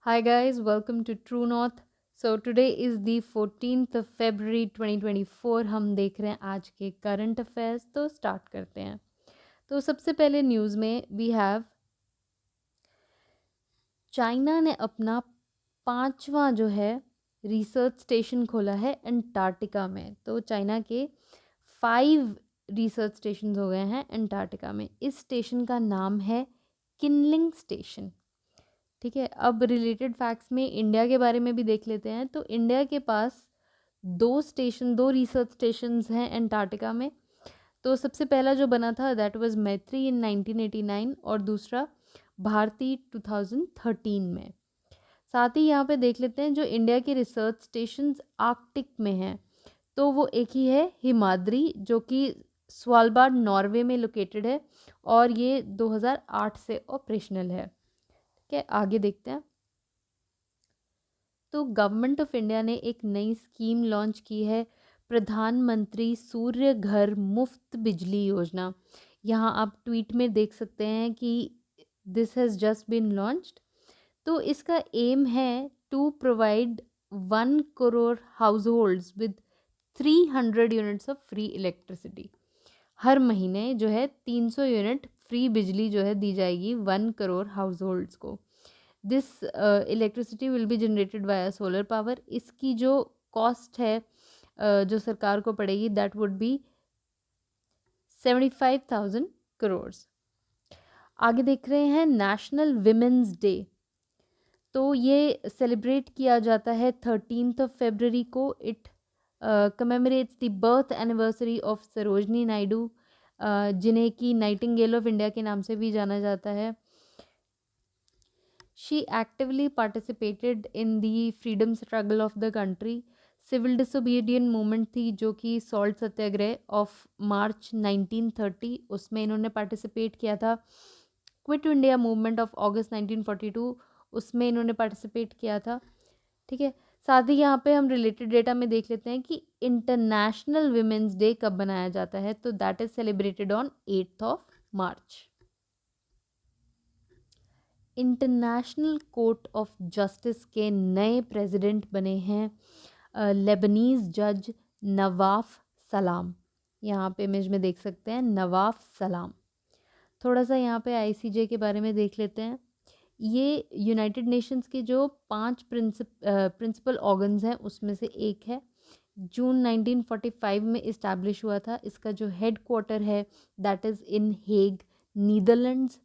Hi guys, welcome to True North. So today is the 14th of February 2024. हम देख रहे हैं आज के करंट अफेयर्स। तो स्टार्ट करते हैं। तो सबसे पहले न्यूज़ में वी हैव चाइना ने अपना 5वां जो है रिसर्च स्टेशन खोला है अंटार्कटिका में। तो चाइना के 5 रिसर्च स्टेशन हो गए हैं अंटार्कटिका में। इस स्टेशन का नाम है किनलिंग स्टेशन। ठीक है, अब रिलेटेड फैक्ट्स में इंडिया के बारे में भी देख लेते हैं। तो इंडिया के पास दो रिसर्च स्टेशंस हैं अंटार्कटिका में। तो सबसे पहला जो बना था दैट वाज मैत्री इन 1989 और दूसरा भारती 2013 में। साथ ही यहाँ पे देख लेते हैं जो इंडिया के रिसर्च स्टेशंस आर्कटिक में हैं। तो वो एक ही है हिमाद्री, जो कि स्वालबार्ड नॉर्वे में लोकेटेड है और ये 2008 से ऑपरेशनल है। ठीक है, आगे देखते हैं। तो गवर्नमेंट ऑफ इंडिया ने एक नई स्कीम लॉन्च की है, प्रधानमंत्री सूर्य घर मुफ्त बिजली योजना। यहाँ आप ट्वीट में देख सकते हैं कि this has just been launched. तो इसका एम है to provide 1 crore households with 300 units of free electricity. हर महीने जो है 300 यूनिट फ्री बिजली जो है दी जाएगी 1 करोड़ हाउस होल्ड्स को। This electricity will be generated by solar power. इसकी जो कॉस्ट है जो सरकार को पड़ेगी दैट वुड बी 75,000 करोड़। आगे देख रहे हैं नेशनल विमेंस डे। तो ये सेलिब्रेट किया जाता है 13th ऑफ February को। It commemorates the birth anniversary of Sarojini Naidu, जिन्हें कि नाइटिंगेल ऑफ इंडिया के नाम से भी जाना जाता है। She actively participated in the freedom struggle of the country. Civil disobedient movement थी जो कि सॉल्ट सत्याग्रह ऑफ मार्च 1930, उसमें इन्होंने पार्टिसिपेट किया था। क्विट इंडिया मूवमेंट ऑफ अगस्त 1942, उसमें इन्होंने पार्टिसिपेट किया था। ठीक है, साथ ही यहाँ पे हम रिलेटेड डेटा में देख लेते हैं कि इंटरनेशनल विमेंस डे कब बनाया जाता है। तो that is celebrated on 8th of March. International court of justice के नए प्रेसिडेंट बने हैं लेबनीज जज नवाफ सलाम। यहाँ पे इमेज में देख सकते हैं नवाफ सलाम। थोड़ा सा यहाँ पे आईसीजे के बारे में देख लेते हैं। ये यूनाइटेड नेशंस के जो 5 प्रिंसिपल ऑर्गन्स हैं उसमें से एक है। जून 1945 में इस्टेब्लिश हुआ था। इसका जो हेड क्वार्टर है that is in Hague, Netherlands.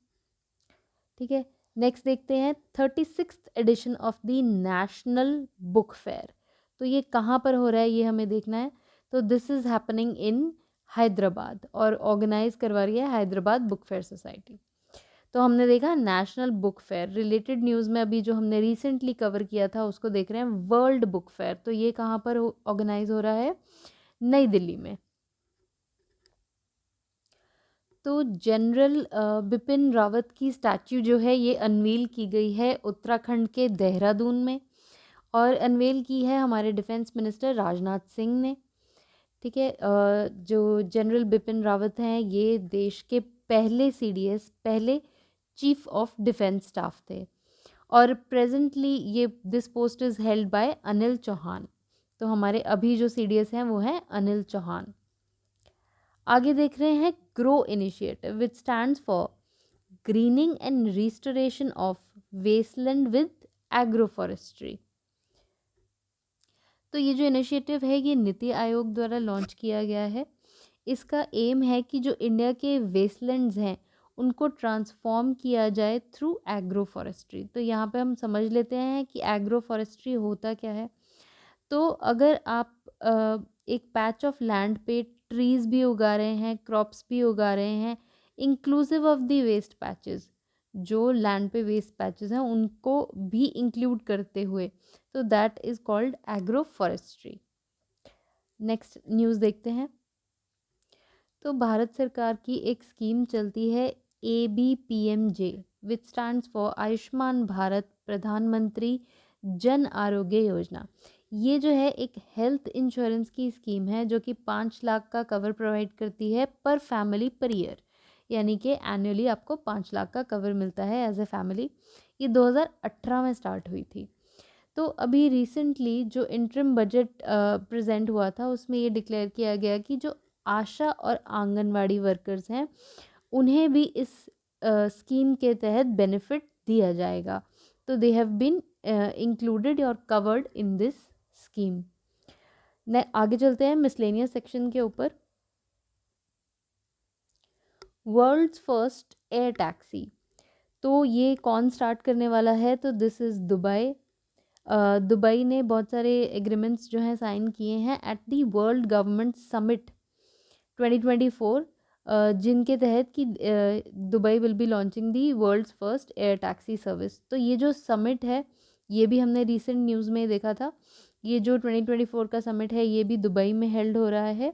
ठीक है, नेक्स्ट देखते हैं 36th edition of the national book fair. तो ये कहाँ पर हो रहा है ये हमें देखना है। तो this is happening in Hyderabad और ऑर्गेनाइज करवा रही है हैदराबाद बुक फेयर सोसाइटी। तो हमने देखा national book fair. Related news में अभी जो हमने रिसेंटली कवर किया था उसको देख रहे हैं वर्ल्ड बुक फेयर। तो ये कहाँ पर ऑर्गेनाइज हो रहा है, नई दिल्ली में। तो जनरल बिपिन रावत की स्टैच्यू जो है ये अनवील की गई है उत्तराखंड के देहरादून में और अनवील की है हमारे डिफेंस मिनिस्टर राजनाथ सिंह ने। ठीक है, जो जनरल बिपिन रावत हैं ये देश के पहले सीडीएस, पहले चीफ ऑफ डिफेंस स्टाफ थे और प्रेजेंटली ये this post is held by Anil Chauhan. तो हमारे अभी जो सीडीएस हैं वो हैं अनिल चौहान। आगे देख रहे हैं ग्रो initiative which stands for greening and restoration of wasteland with agro forestry. तो ये जो इनिशिएटिव है ये नीति आयोग द्वारा लॉन्च किया गया है। इसका एम है कि जो इंडिया के वेस्टलैंड्स हैं उनको ट्रांसफॉर्म किया जाए थ्रू एग्रो फॉरेस्ट्री। तो यहाँ पे हम समझ लेते हैं कि एग्रो फॉरेस्ट्री होता क्या है। तो अगर आप एक पैच ऑफ लैंड पे ट्रीज़ भी उगा रहे हैं, क्रॉप्स भी उगा रहे हैं, inclusive of the waste patches, जो लैंड पे वेस्ट पैचेस हैं उनको भी इंक्लूड करते हुए, तो that is called agro forestry. Next news देखते हैं। तो भारत सरकार की एक स्कीम चलती है ABPMJ which stands for Ayushman Bharat प्रधानमंत्री जन आरोग्य योजना। ये जो है एक हेल्थ इंश्योरेंस की स्कीम है जो कि 5 लाख का कवर प्रोवाइड करती है पर फैमिली पर ईयर। यानी कि एनुअली आपको 5 लाख का कवर मिलता है एज ए फैमिली। ये 2018 में स्टार्ट हुई थी। तो अभी रिसेंटली जो इंटरिम बजट प्रेजेंट हुआ था उसमें ये डिक्लेयर किया गया कि जो आशा और आंगनवाड़ी वर्कर्स हैं उन्हें भी इस स्कीम के तहत बेनिफिट दिया जाएगा। तो दे हैव बीन इंक्लूडेड और कवर्ड इन दिस स्कीम। आगे चलते हैं मिसलेनियस सेक्शन के ऊपर। वर्ल्ड्स फर्स्ट एयर टैक्सी, तो ये कौन स्टार्ट करने वाला है? तो दिस इज़ दुबई। दुबई ने बहुत सारे एग्रीमेंट्स जो हैं साइन किए हैं at the world government summit 2024, जिनके तहत कि Dubai will be launching the world's first air taxi service. तो ये जो समिट है ये भी हमने रिसेंट न्यूज़ में देखा था। ये जो 2024 का समिट है ये भी दुबई में हेल्ड हो रहा है,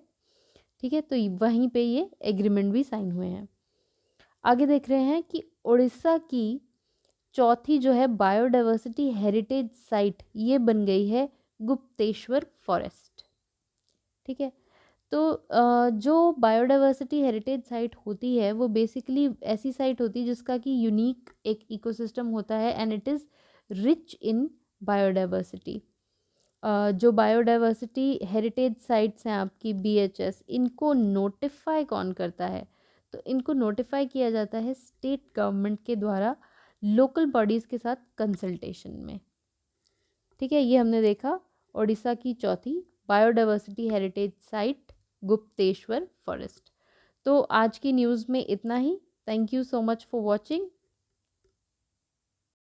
ठीक है। तो वहीं पे ये एग्रीमेंट भी साइन हुए हैं। आगे देख रहे हैं कि उड़ीसा की चौथी जो है बायोडाइवर्सिटी हेरिटेज साइट ये बन गई है गुप्तेश्वर फॉरेस्ट, ठीक है। तो जो बायोडाइवर्सिटी हेरिटेज साइट होती है वो बेसिकली ऐसी साइट होती है जिसका कि यूनिक एक इकोसिस्टम होता है and it is rich in biodiversity. जो बायोडाइवर्सिटी हेरिटेज साइट्स हैं आपकी BHS, इनको नोटिफाई कौन करता है? तो इनको नोटिफाई किया जाता है स्टेट गवर्नमेंट के द्वारा लोकल बॉडीज़ के साथ कंसल्टेशन में, ठीक है। ये हमने देखा उड़ीसा की चौथी biodiversity heritage site Gupteswar forest. तो आज की न्यूज़ में इतना ही। Thank you so much for watching.